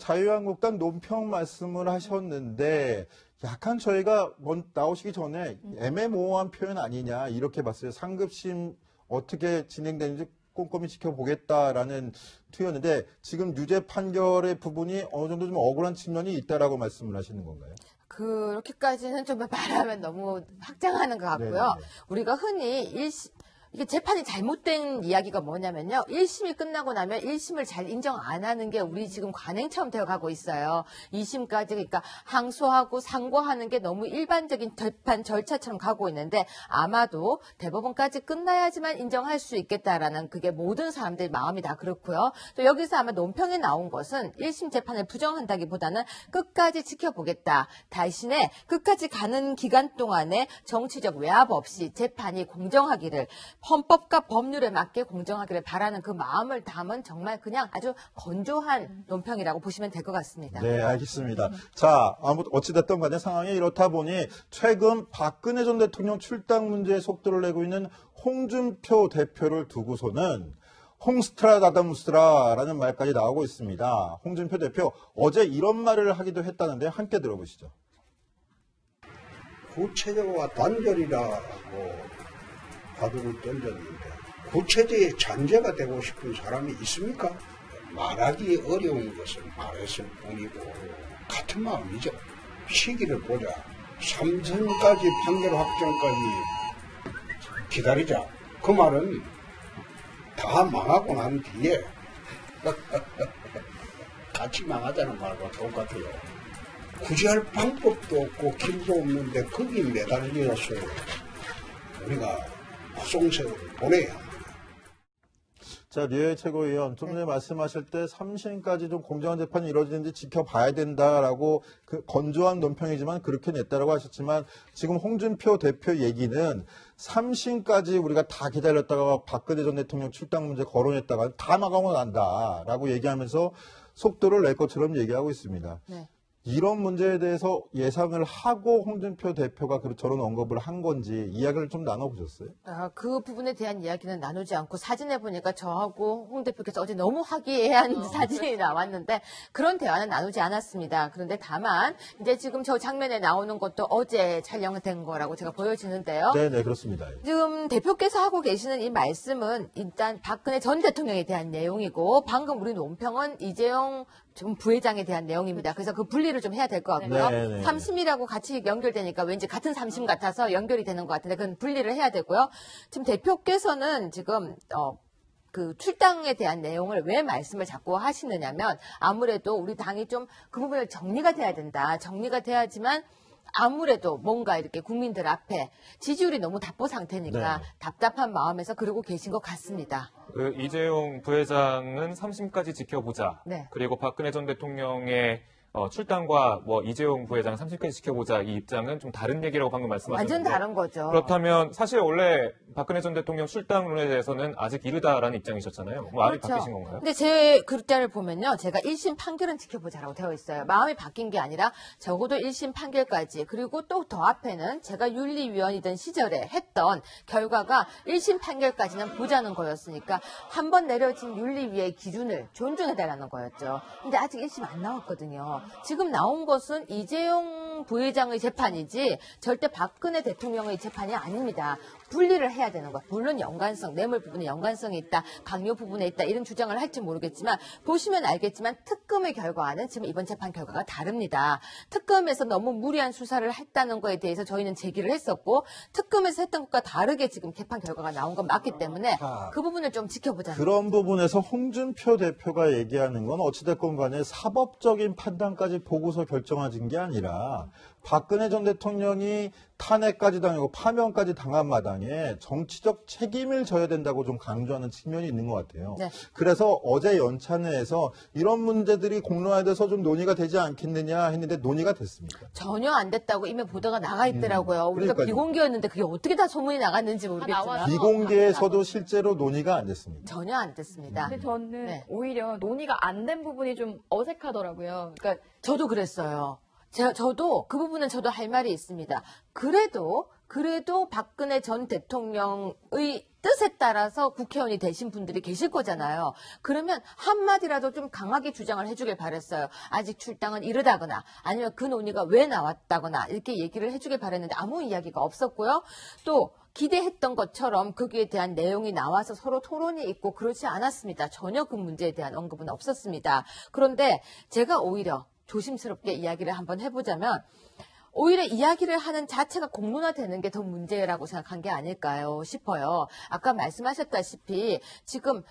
자유한국당 논평 말씀을 하셨는데 약간 저희가 나오시기 전에 애매모호한 표현 아니냐 이렇게 봤어요. 상급심 어떻게 진행되는지 꼼꼼히 지켜보겠다라는 투였는데 지금 유죄 판결의 부분이 어느 정도 좀 억울한 측면이 있다라고 말씀을 하시는 건가요? 그렇게까지는 좀 말하면 너무 확장하는 것 같고요. 네네. 우리가 흔히 이게 재판이 잘못된 이야기가 뭐냐면요. 1심이 끝나고 나면 1심을 잘 인정 안 하는 게 우리 지금 관행처럼 되어가고 있어요. 2심까지 그러니까 항소하고 상고하는 게 너무 일반적인 재판 절차처럼 가고 있는데 아마도 대법원까지 끝나야지만 인정할 수 있겠다라는 그게 모든 사람들의 마음이 다 그렇고요. 또 여기서 아마 논평에 나온 것은 1심 재판을 부정한다기보다는 끝까지 지켜보겠다. 대신에 끝까지 가는 기간 동안에 정치적 외압 없이 재판이 공정하기를 헌법과 법률에 맞게 공정하기를 바라는 그 마음을 담은 정말 그냥 아주 건조한 논평이라고 보시면 될 것 같습니다. 네, 알겠습니다. 자, 어찌됐든 간에 상황이 이렇다 보니 최근 박근혜 전 대통령 출당 문제에 속도를 내고 있는 홍준표 대표를 두고서는 홍스트라다다무스라라는 말까지 나오고 있습니다. 홍준표 대표 어제 이런 말을 하기도 했다는데 함께 들어보시죠. 구체적과 단결이라고 바둑을 던졌는데 구체제의 잔재가 되고 싶은 사람이 있습니까? 말하기 어려운 것을 말했을 뿐이고 같은 마음이죠. 시기를 보자. 3선까지 판결 확정까지 기다리자. 그 말은 다 망하고 난 뒤에 같이 망하자는 말과 똑같아요. 굳이 할 방법도 없고 길도 없는데 거기 매달려서 우리가 송세월을 보내야 합니다. 자, 류해 최고위원, 좀 전에 말씀하실 때 3심까지 좀 공정한 재판이 이루어지는지 지켜봐야 된다라고 그 건조한 논평이지만 그렇게 냈다라고 하셨지만 지금 홍준표 대표 얘기는 3심까지 우리가 다 기다렸다가 박근혜 전 대통령 출당 문제 거론했다가 다 마감하고 난다라고 얘기하면서 속도를 낼 것처럼 얘기하고 있습니다. 네. 이런 문제에 대해서 예상을 하고 홍준표 대표가 저런 언급을 한 건지 이야기를 좀 나눠보셨어요? 그 부분에 대한 이야기는 나누지 않고 사진에 보니까 저하고 홍 대표께서 어제 너무 화기애애한 사진이 나왔는데 그런 대화는 나누지 않았습니다. 그런데 다만 이제 지금 저 장면에 나오는 것도 어제 촬영된 거라고 제가 보여지는데요. 네네, 그렇습니다. 지금 대표께서 하고 계시는 이 말씀은 일단 박근혜 전 대통령에 대한 내용이고 방금 우리 논평은 이재용 좀 부회장에 대한 내용입니다. 그래서 그 분리를 좀 해야 될 것 같고요. 네네. 3심이라고 같이 연결되니까 왠지 같은 3심 같아서 연결이 되는 것 같은데 그건 분리를 해야 되고요. 지금 대표께서는 지금 그 출당에 대한 내용을 왜 말씀을 자꾸 하시느냐면 아무래도 우리 당이 좀 그 부분을 정리가 돼야 된다. 정리가 돼야지만 아무래도 뭔가 이렇게 국민들 앞에 지지율이 너무 답보 상태니까 네. 답답한 마음에서 그러고 계신 것 같습니다. 그 이재용 부회장은 3심까지 지켜보자. 네. 그리고 박근혜 전 대통령의 출당과 이재용 부회장 3심까지 지켜보자 이 입장은 좀 다른 얘기라고 방금 말씀하셨는데 완전 다른 거죠. 그렇다면 사실 원래 박근혜 전 대통령 출당론에 대해서는 아직 이르다라는 입장이셨잖아요. 말이 그렇죠. 바뀌신 건가요? 근데 제 글자를 보면요. 제가 1심 판결은 지켜보자라고 되어 있어요. 마음이 바뀐 게 아니라 적어도 1심 판결까지 그리고 또 더 앞에는 제가 윤리위원이던 시절에 했던 결과가 1심 판결까지는 보자는 거였으니까 한 번 내려진 윤리위의 기준을 존중해달라는 거였죠. 근데 아직 1심 안 나왔거든요. 지금 나온 것은 이재용 부회장의 재판이지 절대 박근혜 대통령의 재판이 아닙니다. 분리를 해야 되는 거예요. 물론 연관성, 뇌물 부분에 연관성이 있다, 강요 부분에 있다 이런 주장을 할지 모르겠지만 보시면 알겠지만 특검의 결과는 지금 이번 재판 결과가 다릅니다. 특검에서 너무 무리한 수사를 했다는 거에 대해서 저희는 제기를 했었고 특검에서 했던 것과 다르게 지금 재판 결과가 나온 건 맞기 때문에 그 부분을 좀 지켜보자는 그런 부분에서 홍준표 대표가 얘기하는 건 어찌됐건 간에 사법적인 판단까지 보고서 결정해진 게 아니라 박근혜 전 대통령이 탄핵까지 당하고 파면까지 당한 마당에 정치적 책임을 져야 된다고 좀 강조하는 측면이 있는 것 같아요. 네. 그래서 어제 연찬회에서 이런 문제들이 공론화돼서 좀 논의가 되지 않겠느냐 했는데 논의가 됐습니다. 전혀 안 됐다고 이미 보도가 나가 있더라고요. 우리가 비공개였는데 그게 어떻게 다 소문이 나갔는지 모르겠지만. 비공개에서도 실제로 논의가 안 됐습니다. 전혀 안 됐습니다. 근데 저는 오히려 논의가 안 된 부분이 좀 어색하더라고요. 그러니까 저도 그랬어요. 저도 그 부분은 저도 할 말이 있습니다. 그래도 박근혜 전 대통령의 뜻에 따라서 국회의원이 되신 분들이 계실 거잖아요. 그러면 한마디라도 좀 강하게 주장을 해주길 바랬어요. 아직 출당은 이르다거나 아니면 그 논의가 왜 나왔다거나 이렇게 얘기를 해주길 바랬는데 아무 이야기가 없었고요. 또 기대했던 것처럼 거기에 대한 내용이 나와서 서로 토론이 있고 그렇지 않았습니다. 전혀 그 문제에 대한 언급은 없었습니다. 그런데 제가 오히려 조심스럽게 이야기를 한번 해보자면 오히려 이야기를 하는 자체가 공론화되는 게 더 문제라고 생각한 게 아닐까요 싶어요. 아까 말씀하셨다시피 지금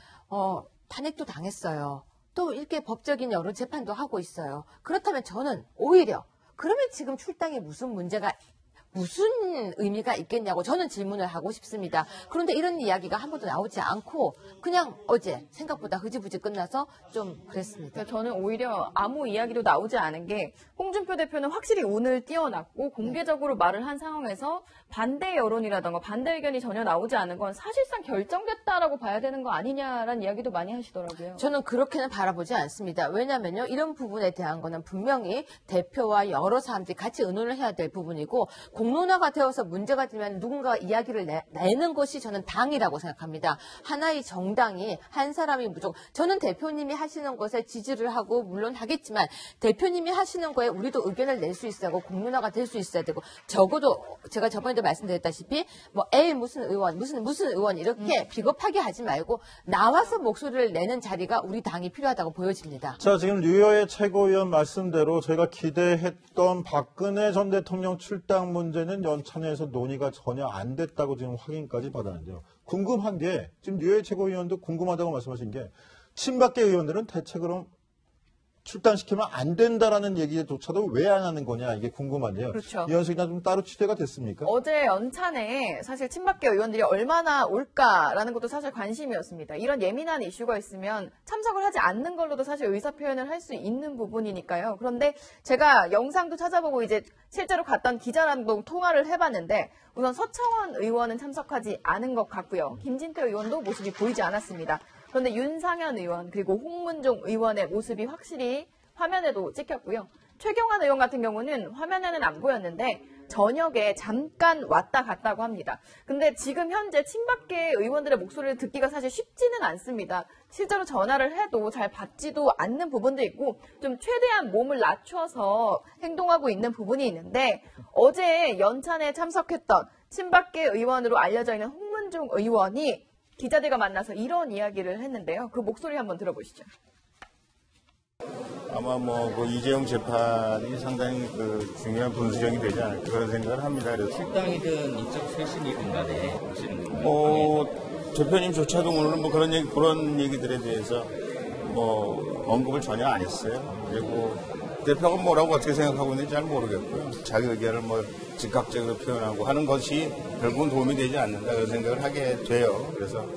탄핵도 당했어요. 또 이렇게 법적인 여러 재판도 하고 있어요. 그렇다면 저는 오히려 그러면 지금 출당에 무슨 의미가 있겠냐고 저는 질문을 하고 싶습니다. 그런데 이런 이야기가 한 번도 나오지 않고 그냥 어제 생각보다 흐지부지 끝나서 좀 그랬습니다. 저는 오히려 아무 이야기도 나오지 않은 게 홍준표 대표는 확실히 운을 띄워놨고 공개적으로 말을 한 상황에서 반대 여론이라던가 반대 의견이 전혀 나오지 않은 건 사실상 결정됐다라고 봐야 되는 거 아니냐라는 이야기도 많이 하시더라고요. 저는 그렇게는 바라보지 않습니다. 왜냐면요. 이런 부분에 대한 거는 분명히 대표와 여러 사람들이 같이 의논을 해야 될 부분이고 공론화가 되어서 문제가 되면 누군가 이야기를 내는 것이 저는 당이라고 생각합니다. 하나의 정당이 한 사람이 저는 대표님이 하시는 것에 지지를 하고 물론 하겠지만 대표님이 하시는 거에 우리도 의견을 낼 수 있어야 하고 공론화가 될 수 있어야 되고 적어도 제가 저번에도 말씀드렸다시피 뭐 A 무슨 의원 무슨 의원 이렇게 비겁하게 하지 말고 나와서 목소리를 내는 자리가 우리 당이 필요하다고 보여집니다. 자, 지금 류여의 최고위원 말씀대로 저희가 기대했던 박근혜 전 대통령 출당 문제는 연찬회에서 논의가 전혀 안 됐다고 지금 확인까지 받았는데요. 궁금한 게 지금 류여의 최고위원도 궁금하다고 말씀하신 게 친박계 의원들은 대체 그럼 출당시키면 안 된다라는 얘기조차도 왜 안 하는 거냐 이게 궁금한데요. 그렇죠. 이 연석이나 좀 따로 취재가 됐습니까? 어제 연찬에 사실 친박계 의원들이 얼마나 올까라는 것도 사실 관심이었습니다. 이런 예민한 이슈가 있으면 참석을 하지 않는 걸로도 사실 의사표현을 할 수 있는 부분이니까요. 그런데 제가 영상도 찾아보고 이제 실제로 갔던 기자랑도 통화를 해봤는데 우선 서청원 의원은 참석하지 않은 것 같고요. 김진태 의원도 모습이 보이지 않았습니다. 그런데 윤상현 의원 그리고 홍문종 의원의 모습이 확실히 화면에도 찍혔고요. 최경환 의원 같은 경우는 화면에는 안 보였는데 저녁에 잠깐 왔다 갔다고 합니다. 근데 지금 현재 친박계 의원들의 목소리를 듣기가 사실 쉽지는 않습니다. 실제로 전화를 해도 잘 받지도 않는 부분도 있고 좀 최대한 몸을 낮춰서 행동하고 있는 부분이 있는데 어제 연찬에 참석했던 친박계 의원으로 알려져 있는 홍문종 의원이 기자들과 만나서 이런 이야기를 했는데요. 그 목소리 한번 들어보시죠. 아마 그 이재용 재판이 상당히 중요한 분수령이 되지 않을까 그런 생각을 합니다. 그래서 출당이든 인적 쇄신이든 간에 하시는 건가요? 대표님조차도 오늘은 그런 얘기들에 대해서 언급을 전혀 안 했어요. 그리고 대표가 뭐라고 어떻게 생각하고 있는지 잘 모르겠고요. 자기 의견을 즉각적으로 표현하고 하는 것이 결국은 도움이 되지 않는다 그런 생각을 하게 돼요. 그래서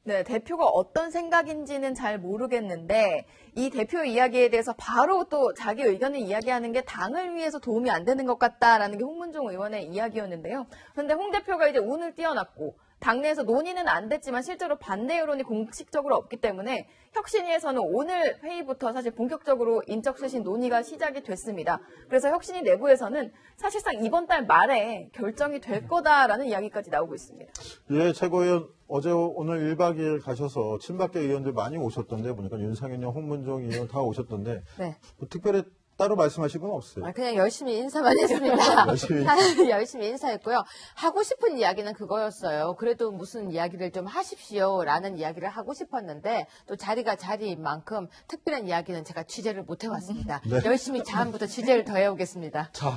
네, 대표가 어떤 생각인지는 잘 모르겠는데 이 대표 이야기에 대해서 바로 또 자기 의견을 이야기하는 게 당을 위해서 도움이 안 되는 것 같다라는 게 홍문종 의원의 이야기였는데요. 그런데 홍 대표가 이제 운을 띄워놨고 당내에서 논의는 안 됐지만 실제로 반대 여론이 공식적으로 없기 때문에 혁신위에서는 오늘 회의부터 사실 본격적으로 인적쇄신 논의가 시작이 됐습니다. 그래서 혁신위 내부에서는 사실상 이번 달 말에 결정이 될 거다라는 이야기까지 나오고 있습니다. 예, 최고위원 어제 오늘 1박 2일 가셔서 친박계 의원들 많이 오셨던데 보니까 윤상현 의원, 홍문종 의원 다 오셨던데 네. 특별히 따로 말씀하실 건 없어요? 그냥 열심히 인사만 했습니다. 열심히. 열심히 인사했고요. 하고 싶은 이야기는 그거였어요. 그래도 무슨 이야기를 좀 하십시오라는 이야기를 하고 싶었는데 또 자리가 자리인 만큼 특별한 이야기는 제가 취재를 못 해왔습니다. 네. 열심히 다음부터 취재를 더 해오겠습니다. 자,